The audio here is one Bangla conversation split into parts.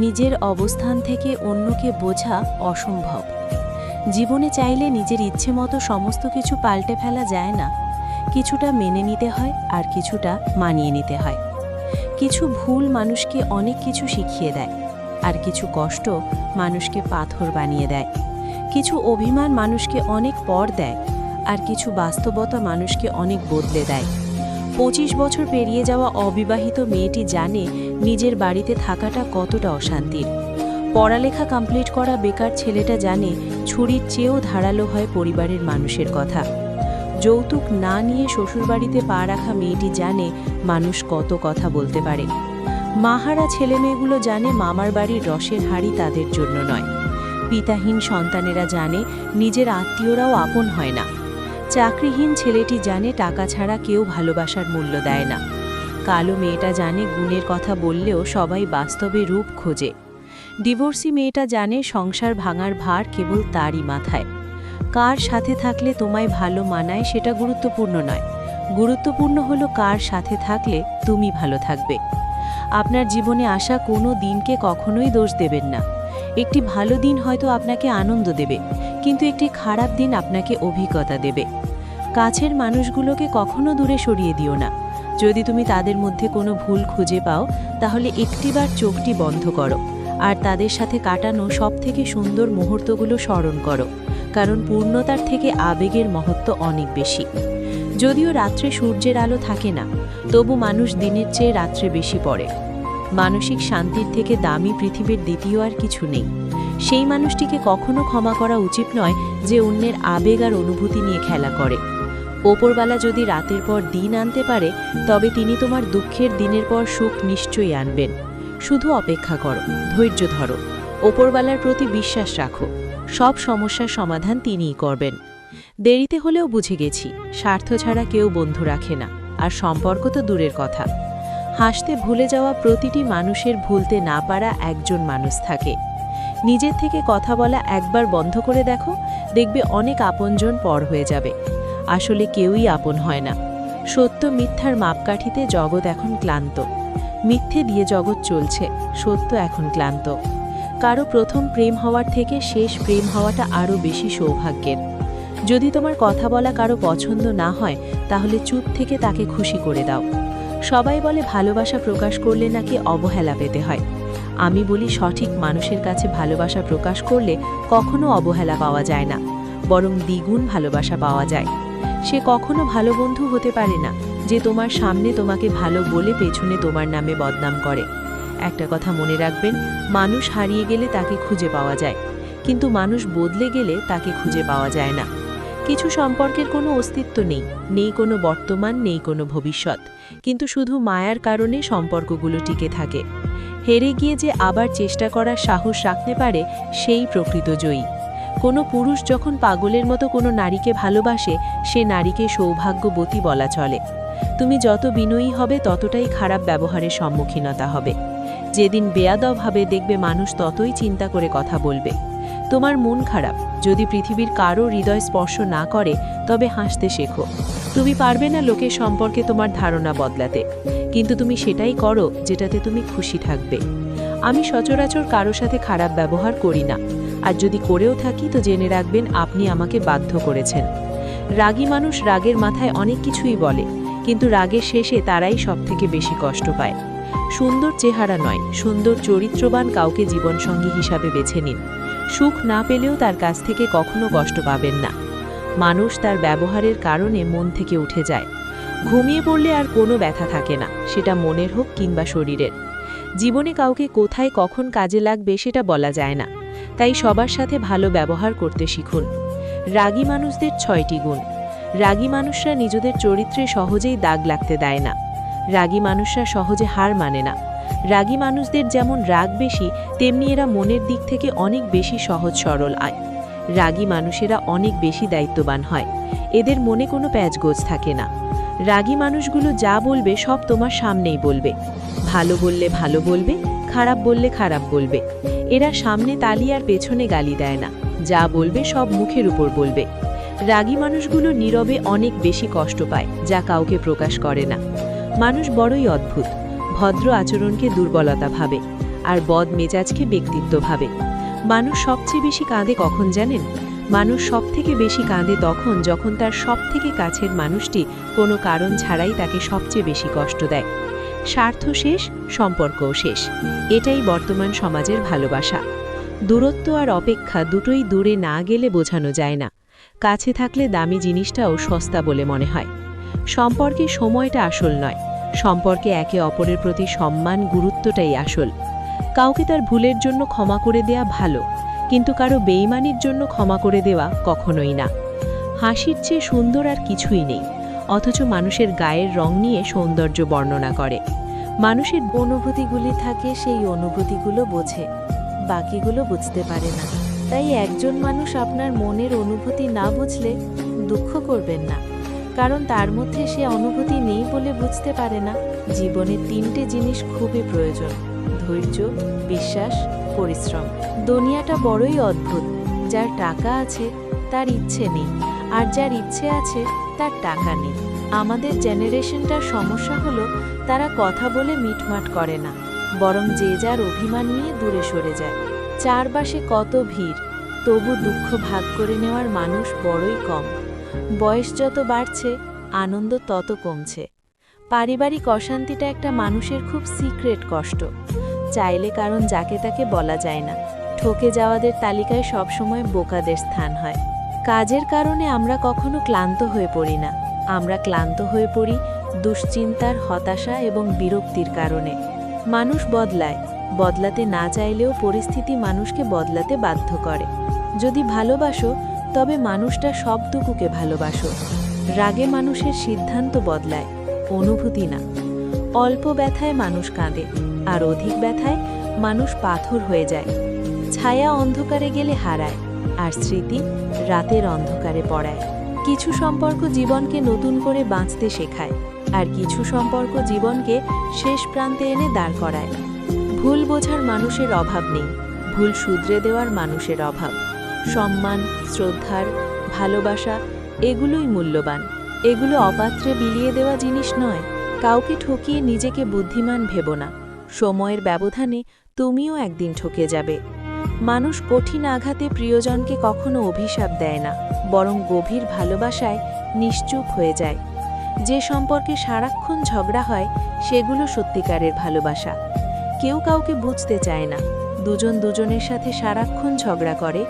নিজের অবস্থান থেকে অন্যকে বোঝা অসম্ভব। জীবনে চাইলে নিজের ইচ্ছে মতো সমস্ত কিছু পাল্টে ফেলা যায় না। কিছুটা মেনে নিতে হয় আর কিছুটা মানিয়ে নিতে হয়। কিছু ভুল মানুষকে অনেক কিছু শিখিয়ে দেয়, আর কিছু কষ্ট মানুষকে পাথর বানিয়ে দেয়। কিছু অভিমান মানুষকে অনেক পর দেয়, আর কিছু বাস্তবতা মানুষকে অনেক বদলে দেয়। 25 বছর পেরিয়ে যাওয়া অবিবাহিত মেয়েটি জানে নিজের বাড়িতে থাকাটা কতটা অশান্তির। পড়ালেখা কমপ্লিট করা বেকার ছেলেটা জানে ছুরির চেয়েও ধারালো হয় পরিবারের মানুষের কথা। যৌতুক না নিয়ে শ্বশুরবাড়িতে পা রাখা মেয়েটি জানে মানুষ কত কথা বলতে পারে। মাহারা ছেলেমেয়েগুলো জানে মামার বাড়ির রসের হাঁড়ি তাদের জন্য নয়। পিতাহীন সন্তানেরা জানে নিজের আত্মীয়রাও আপন হয় না। চাকরিহীন ছেলেটি জানে টাকা ছাড়া কেউ ভালোবাসার মূল্য দেয় না। কালো মেয়েটা জানে গুণের কথা বললেও সবাই বাস্তবে রূপ খোঁজে। ডিভোর্সি মেয়েটা জানে সংসার ভাঙার ভার কেবল তারই মাথায়। কার সাথে থাকলে তোমায় ভালো মানায় সেটা গুরুত্বপূর্ণ নয়, গুরুত্বপূর্ণ হলো কার সাথে থাকলে তুমি ভালো থাকবে। আপনার জীবনে আসা কোনো দিনকে কখনোই দোষ দেবেন না। একটি ভালো দিন হয়তো আপনাকে আনন্দ দেবে, কিন্তু একটি খারাপ দিন আপনাকে অভিজ্ঞতা দেবে। কাছের মানুষগুলোকে কখনো দূরে সরিয়ে দিও না। যদি তুমি তাদের মধ্যে কোনো ভুল খুঁজে পাও, তাহলে একটিবার চোখটি বন্ধ করো আর তাদের সাথে কাটানো সবথেকে সুন্দর মুহূর্তগুলো স্মরণ করো, কারণ পূর্ণতার থেকে আবেগের মহত্ব অনেক বেশি। যদিও রাত্রে সূর্যের আলো থাকে না, তবু মানুষ দিনের চেয়ে রাত্রে বেশি পড়ে। মানসিক শান্তির থেকে দামি পৃথিবীর দ্বিতীয় আর কিছু নেই। সেই মানুষটিকে কখনো ক্ষমা করা উচিত নয় যে অন্যের আবেগ আর অনুভূতি নিয়ে খেলা করে। ওপরওয়ালা যদি রাতের পর দিন আনতে পারে, তবে তিনি তোমার দুঃখের দিনের পর সুখ নিশ্চয়ই আনবেন। শুধু অপেক্ষা করো, ধৈর্য ধরো, ওপরওয়ালার প্রতি বিশ্বাস রাখো। সব সমস্যার সমাধান তিনিই করবেন। দেরিতে হলেও বুঝে গেছি, স্বার্থ ছাড়া কেউ বন্ধু রাখে না, আর সম্পর্ক তো দূরের কথা। হাসতে ভুলে যাওয়া প্রতিটি মানুষের ভুলতে না পারা একজন মানুষ থাকে। নিজের থেকে কথা বলা একবার বন্ধ করে দেখো, দেখবে অনেক আপনজন পর হয়ে যাবে। আসলে কেউই আপন হয় না। সত্য মিথ্যার মাপকাঠিতে জগৎ এখন ক্লান্ত। মিথ্যে দিয়ে জগৎ চলছে, সত্য এখন ক্লান্ত। কারো প্রথম প্রেম হওয়ার থেকে শেষ প্রেম হওয়াটা আরও বেশি সৌভাগ্যের। যদি তোমার কথা বলা কারো পছন্দ না হয়, তাহলে চুপ থেকে তাকে খুশি করে দাও। সবাই বলে ভালোবাসা প্রকাশ করলে নাকি অবহেলা পেতে হয়। আমি বলি সঠিক মানুষের কাছে ভালোবাসা প্রকাশ করলে কখনো অবহেলা পাওয়া যায় না, বরং দ্বিগুণ ভালোবাসা পাওয়া যায়। সে কখনো ভালো বন্ধু হতে পারে না যে তোমার সামনে তোমাকে ভালো বলে পেছনে তোমার নামে বদনাম করে। একটা কথা মনে রাখবেন, মানুষ হারিয়ে গেলে তাকে খুঁজে পাওয়া যায়, কিন্তু মানুষ বদলে গেলে তাকে খুঁজে পাওয়া যায় না। কিছু সম্পর্কের কোনো অস্তিত্ব নেই, নেই কোনো বর্তমান, নেই কোনো ভবিষ্যৎ, কিন্তু শুধু মায়ার কারণে সম্পর্কগুলো টিকে থাকে। হেরে গিয়ে যে আবার চেষ্টা করার সাহস রাখতে পারে, সেই প্রকৃত জয়ী। কোনো পুরুষ যখন পাগলের মতো কোনো নারীকে ভালোবাসে, সে নারীকে সৌভাগ্যবতী বলা চলে। তুমি যত বিনয়ী হবে, ততটাই খারাপ ব্যবহারের সম্মুখীনতা হবে। যেদিন বেয়াদব হবে, দেখবে মানুষ ততই চিন্তা করে কথা বলবে। তোমার মন খারাপ, যদি পৃথিবীর কারো হৃদয় স্পর্শ না করে, তবে হাসতে শেখো। তুমি পারবে না লোকের সম্পর্কে তোমার ধারণা বদলাতে, কিন্তু তুমি সেটাই করো যেটাতে তুমি খুশি থাকবে। আমি সচরাচর কারো সাথে খারাপ ব্যবহার করি না, আর যদি করেও থাকি তো জেনে রাখবেন আপনি আমাকে বাধ্য করেছেন। রাগী মানুষ রাগের মাথায় অনেক কিছুই বলে, কিন্তু রাগের শেষে তারাই সবথেকে বেশি কষ্ট পায়। সুন্দর চেহারা নয়, সুন্দর চরিত্রবান কাউকে জীবনসঙ্গী হিসাবে বেছে নিন। সুখ না পেলেও তার কাছ থেকে কখনো কষ্ট পাবেন না। মানুষ তার ব্যবহারের কারণে মন থেকে উঠে যায়। ঘুমিয়ে পড়লে আর কোনো ব্যথা থাকে না, সেটা মনের হোক কিংবা শরীরের। জীবনে কাউকে কোথায় কখন কাজে লাগবে সেটা বলা যায় না, তাই সবার সাথে ভালো ব্যবহার করতে শিখুন। রাগী মানুষদের 6টি গুণ। রাগী মানুষরা নিজেদের চরিত্রে সহজেই দাগ লাগতে দেয় না। রাগী মানুষরা সহজে হার মানে না। রাগী মানুষদের যেমন রাগ বেশি, তেমনি এরা মনের দিক থেকে অনেক বেশি সহজ সরল আয়। রাগী মানুষেরা অনেক বেশি দায়িত্ববান হয়। এদের মনে কোনো প্যাচগোজ থাকে না। রাগী মানুষগুলো যা বলবে সব তোমার সামনেই বলবে। ভালো বললে ভালো বলবে, খারাপ বললে খারাপ বলবে। এরা সামনে তালি আর পেছনে গালি দেয় না, যা বলবে সব মুখের উপর বলবে। রাগী মানুষগুলো নীরবে অনেক বেশি কষ্ট পায়, যা কাউকে প্রকাশ করে না। মানুষ বড়ই অদ্ভুত, ভদ্র আচরণকে দুর্বলতা ভাবে, আর বদ মেজাজকে ব্যক্তিত্ব ভাবে। মানুষ সবচেয়ে বেশি কাঁদে কখন জানেন? মানুষ সবথেকে বেশি কাঁদে তখন যখন তার সবথেকে কাছের মানুষটি কোনো কারণ ছাড়াই তাকে সবচেয়ে বেশি কষ্ট দেয়। স্বার্থ শেষ, সম্পর্কও শেষ। এটাই বর্তমান সমাজের ভালোবাসা। দূরত্ব আর অপেক্ষা দুটোই দূরে না গেলে বোঝানো যায় না। কাছে থাকলে দামি জিনিসটাও সস্তা বলে মনে হয়। সম্পর্কে সময়টা আসল নয়, সম্পর্কে একে অপরের প্রতি সম্মান, গুরুত্বটাই আসল। কাউকে তার ভুলের জন্য ক্ষমা করে দেয়া ভালো, কিন্তু কারো বেইমানির জন্য ক্ষমা করে দেওয়া কখনোই না। হাসির চেয়ে সুন্দর আর কিছুই নেই, অথচ মানুষের গায়ের রং নিয়ে সৌন্দর্য বর্ণনা করে। মানুষের অনুভূতিগুলি থাকে, সেই অনুভূতিগুলো বোঝে, বাকিগুলো বুঝতে পারে না। তাই একজন মানুষ আপনার মনের অনুভূতি না বুঝলে দুঃখ করবেন না, কারণ তার মধ্যে সে অনুভূতি নেই বলে বুঝতে পারে না। জীবনে 3টে জিনিস খুবই প্রয়োজন: ধৈর্য, বিশ্বাস, পরিশ্রম। দুনিয়াটা বড়ই অদ্ভুত। যার টাকা আছে তার ইচ্ছে নেই, আর যার ইচ্ছে আছে তার টাকা নেই। আমাদের জেনারেশনটার সমস্যা হলো তারা কথা বলে মিটমাট করে না, বরং যে যার অভিমান নিয়ে দূরে সরে যায়। চারপাশে কত ভিড়, তবু দুঃখ ভাগ করে নেওয়ার মানুষ বড়ই কম। বয়স যত বাড়ছে আনন্দ তত কমছে। পারিবারিক অশান্তিটা একটা মানুষের খুব সিক্রেট কষ্ট, চাইলে কারণ যাকে তাকে বলা যায় না। ঠকে যাওয়াদের তালিকায় সবসময় বোকাদের স্থান হয়। কাজের কারণে আমরা কখনো ক্লান্ত হয়ে পড়ি না, আমরা ক্লান্ত হয়ে পড়ি দুশ্চিন্তার, হতাশা এবং বিরক্তির কারণে। মানুষ বদলায়, বদলাতে না চাইলেও পরিস্থিতি মানুষকে বদলাতে বাধ্য করে। যদি ভালোবাসো তবে মানুষটা সবটুকুকে ভালোবাসো। রাগে মানুষের সিদ্ধান্ত বদলায়, অনুভূতি না। অল্প ব্যথায় মানুষ কাঁদে, আর অধিক ব্যথায় মানুষ পাথর হয়ে যায়। ছায়া অন্ধকারে গেলে হারায়, আর স্মৃতি রাতের অন্ধকারে পড়ায়। কিছু সম্পর্ক জীবনকে নতুন করে বাঁচতে শেখায়, আর কিছু সম্পর্ক জীবনকে শেষ প্রান্তে এনে দাঁড় করায়। ভুল বোঝার মানুষের অভাব নেই, ভুল শুধরে দেওয়ার মানুষের অভাব। সম্মান, শ্রদ্ধার, ভালোবাসা এগুলোই মূল্যবান। এগুলো অপাত্রে বিলিয়ে দেওয়া জিনিস নয়। কাউকে ঠকিয়ে নিজেকে বুদ্ধিমান ভেবো না, সময়ের ব্যবধানে তুমিও একদিন ঠকে যাবে। মানুষ কঠিন আঘাতে প্রিয়জনকে কখনো অভিশাপ দেয় না, বরং গভীর ভালোবাসায় নিশ্চুপ হয়ে যায়। যে সম্পর্কে সারাক্ষণ ঝগড়া হয় সেগুলো সত্যিকারের ভালোবাসা। কেউ কাউকে বুঝতে চায় না, দুজন দুজনের সাথে সারাক্ষণ ঝগড়া করে,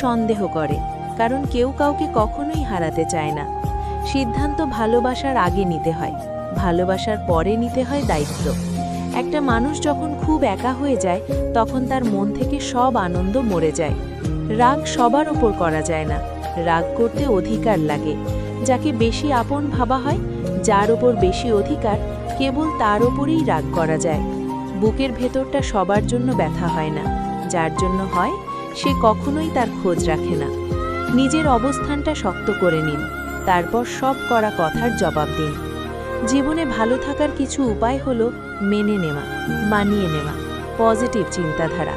সন্দেহ করে, কারণ কেউ কাউকে কখনোই হারাতে চায় না। সিদ্ধান্ত ভালোবাসার আগে নিতে হয়, ভালোবাসার পরে নিতে হয় দায়িত্ব। একটা মানুষ যখন খুব একা হয়ে যায় তখন তার মন থেকে সব আনন্দ মরে যায়। রাগ সবার ওপর করা যায় না, রাগ করতে অধিকার লাগে। যাকে বেশি আপন ভাবা হয়, যার ওপর বেশি অধিকার, কেবল তার ওপরেই রাগ করা যায়। বুকের ভেতরটা সবার জন্য ব্যথা হয় না, যার জন্য হয় সে কখনোই তার খোঁজ রাখে না। নিজের অবস্থানটা শক্ত করে নিন, তারপর সব করা কথার জবাব দিন। জীবনে ভালো থাকার কিছু উপায় হলো মেনে নেওয়া, মানিয়ে নেওয়া, পজিটিভ চিন্তাধারা,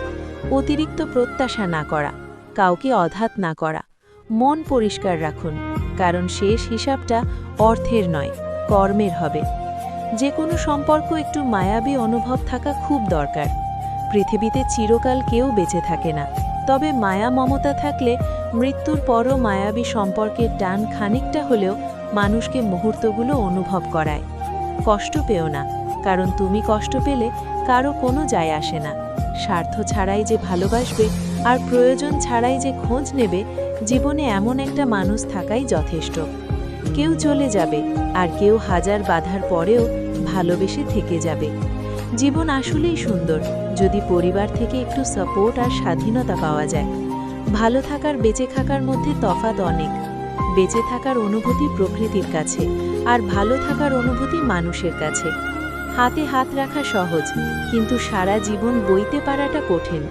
অতিরিক্ত প্রত্যাশা না করা, কাউকে অধাত না করা, মন পরিষ্কার রাখুন, কারণ শেষ হিসাবটা অর্থের নয়, কর্মের হবে। যে কোনো সম্পর্ক একটু মায়াবী অনুভব থাকা খুব দরকার। পৃথিবীতে চিরকাল কেউ বেঁচে থাকে না, তবে মায়া মমতা থাকলে মৃত্যুর পরও মায়াবী সম্পর্কের টান খানিকটা হলেও মানুষকে মুহূর্তগুলো অনুভব করায়। কষ্ট পেও না, কারণ তুমি কষ্ট পেলে কারো কোনো যায় আসে না। স্বার্থ ছাড়াই যে ভালোবাসবে আর প্রয়োজন ছাড়াই যে খোঁজ নেবে, জীবনে এমন একটা মানুষ থাকাই যথেষ্ট। কেউ চলে যাবে, আর কেউ হাজার বাধার পরেও ভালোবেসে থেকে যাবে। জীবন আসলেই সুন্দর যদি পরিবার থেকে একটু সাপোর্ট আর স্বাধীনতা পাওয়া যায়। ভালো থাকার বেঁচে থাকার মধ্যে তফাৎ অনেক। বেঁচে থাকার অনুভূতি প্রকৃতির কাছে, আর ভালো থাকার অনুভূতি মানুষের কাছে। হাতে হাত রাখা সহজ, কিন্তু সারা জীবন বইতে পারাটা কঠিন।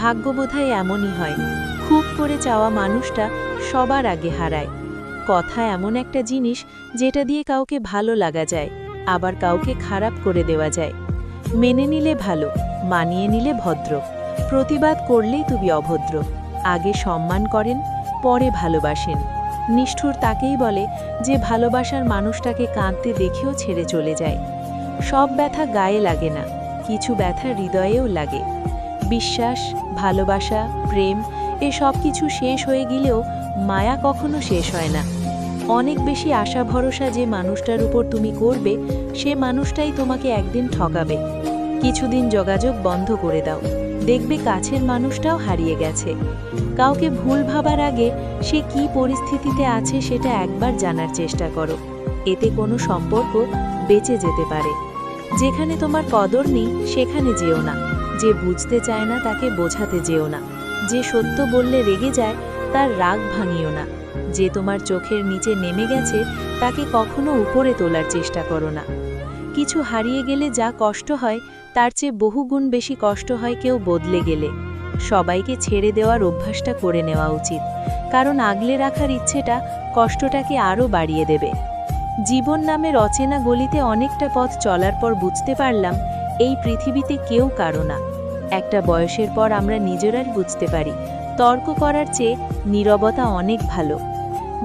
ভাগ্য বোধহয় এমনই হয়, খুব করে চাওয়া মানুষটা সবার আগে হারায়। কথা এমন একটা জিনিস যেটা দিয়ে কাউকে ভালো লাগা যায়, আবার কাউকে খারাপ করে দেওয়া যায়। মেনে নিলে ভালো, মানিয়ে নিলে ভদ্র, প্রতিবাদ করলেই তুমি অভদ্র। আগে সম্মান করেন, পরে ভালোবাসেন। নিষ্ঠুর তাকেই বলে যে ভালোবাসার মানুষটাকে কাঁদতে দেখেও ছেড়ে চলে যায়। সব ব্যথা গায়ে লাগে না, কিছু ব্যথা হৃদয়েও লাগে। বিশ্বাস, ভালোবাসা, প্রেম এ সব কিছু শেষ হয়ে গেলেও মায়া কখনো শেষ হয় না। অনেক বেশি আশা ভরসা যে মানুষটার উপর তুমি করবে, সে মানুষটাই তোমাকে একদিন ঠকাবে। কিছুদিন যোগাযোগ বন্ধ করে দাও, দেখবে কাছের মানুষটাও হারিয়ে গেছে। কাউকে ভুল ভাবার আগে সে কি পরিস্থিতিতে আছে সেটা একবার জানার চেষ্টা করো, এতে কোনো সম্পর্ক বেঁচে যেতে পারে। যেখানে তোমার কদর নেই সেখানে যেও না, যে বুঝতে চায় না তাকে বোঝাতে যেও না, যে সত্য বললে রেগে যায় তার রাগ ভাঙিও না, যে তোমার চোখের নিচে নেমে গেছে তাকে কখনো উপরে তোলার চেষ্টা করো না। কিছু হারিয়ে গেলে যা কষ্ট হয় তার চেয়ে বহুগুণ বেশি কষ্ট হয় কেউ বদলে গেলে। সবাইকে ছেড়ে দেওয়ার অভ্যাসটা করে নেওয়া উচিত, কারণ আগলে রাখার ইচ্ছেটা কষ্টটাকে আরও বাড়িয়ে দেবে। জীবন নামের অচেনা গলিতে অনেকটা পথ চলার পর বুঝতে পারলাম এই পৃথিবীতে কেউ কারো না। একটা বয়সের পর আমরা নিজেরাই বুঝতে পারি তর্ক করার চেয়ে নীরবতা অনেক ভালো।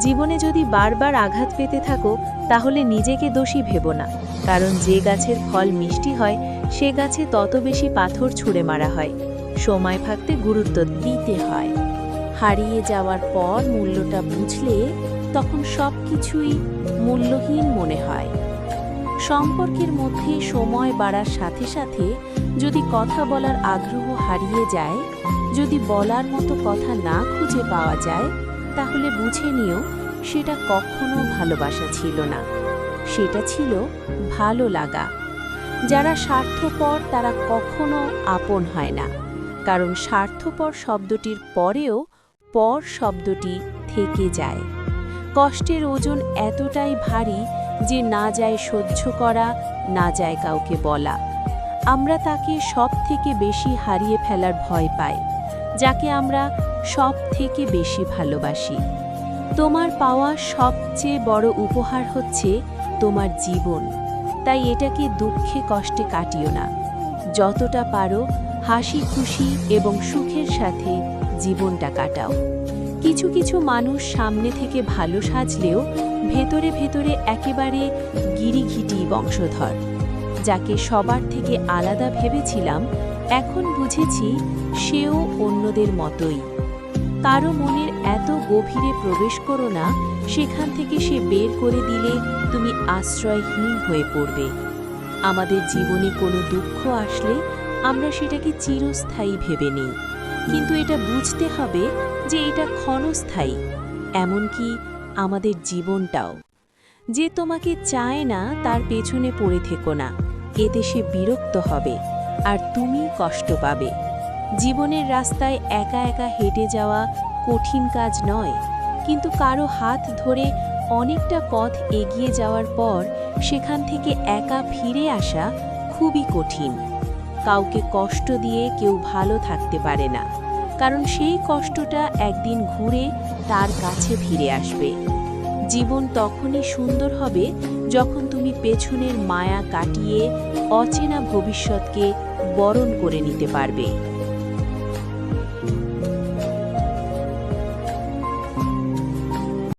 জীবনে যদি বারবার আঘাত পেতে থাকো তাহলে নিজেকে দোষী ভেবো না, কারণ যে গাছের ফল মিষ্টি হয় সে গাছে তত বেশি পাথর ছুঁড়ে মারা হয়। সময় থাকতে গুরুত্ব দিতে হয়। হারিয়ে যাওয়ার পর মূল্যটা বুঝলে তখন সব কিছুই মূল্যহীন মনে হয়। সম্পর্কের মধ্যে সময় বাড়ার সাথে সাথে যদি কথা বলার আগ্রহ হারিয়ে যায়, যদি বলার মতো কথা না খুঁজে পাওয়া যায়, তাহলে বুঝে নিও সেটা কখনো ভালোবাসা ছিল না, সেটা ছিল ভালো লাগা। যারা স্বার্থপর তারা কখনো আপন হয় না, কারণ স্বার্থপর শব্দটির পরেও পর শব্দটি থেকে যায়। কষ্টের ওজন এতটাই ভারী যে না যায় সহ্য করা, না যায় কাউকে বলা। আমরা তাকে সব থেকে বেশি হারিয়ে ফেলার ভয় পাই, যাকে আমরা সব থেকে বেশি ভালোবাসি। তোমার পাওয়া সবচেয়ে বড় উপহার হচ্ছে তোমার জীবন, তাই এটাকে দুঃখে কষ্টে কাটিও না। যতটা পারো হাসি খুশি এবং সুখের সাথে জীবনটা কাটাও। কিছু কিছু মানুষ সামনে থেকে ভালো সাজলেও ভেতরে ভেতরে একেবারে গিরিঘিটি বংশধর। যাকে সবার থেকে আলাদা ভেবেছিলাম এখন বুঝেছি সেও অন্যদের মতোই। কারো মনের এত গভীরে প্রবেশ করো না, সেখান থেকে সে বের করে দিলে তুমি আশ্রয়হীন হয়ে পড়বে। আমাদের জীবনে কোনো দুঃখ আসলে আমরা সেটাকে চিরস্থায়ী ভেবে নিই, কিন্তু এটা বুঝতে হবে যে এটা ক্ষণস্থায়ী। এমনকি আমাদের জীবনটাও। যে তোমাকে চায় না তার পেছনে পড়ে থেকো না, এতে সে বিরক্ত হবে আর তুমি কষ্ট পাবে। জীবনের রাস্তায় একা একা হেঁটে যাওয়া কঠিন কাজ নয়, কিন্তু কারো হাত ধরে অনেকটা পথ এগিয়ে যাওয়ার পর সেখান থেকে একা ফিরে আসা খুবই কঠিন। কাউকে কষ্ট দিয়ে কেউ ভালো থাকতে পারে না, কারণ সেই কষ্টটা একদিন ঘুরে তার কাছে ফিরে আসবে। জীবন তখনই সুন্দর হবে যখন তুমি পেছনের মায়া কাটিয়ে অচেনা ভবিষ্যৎকে বরণ করে নিতে পারবে।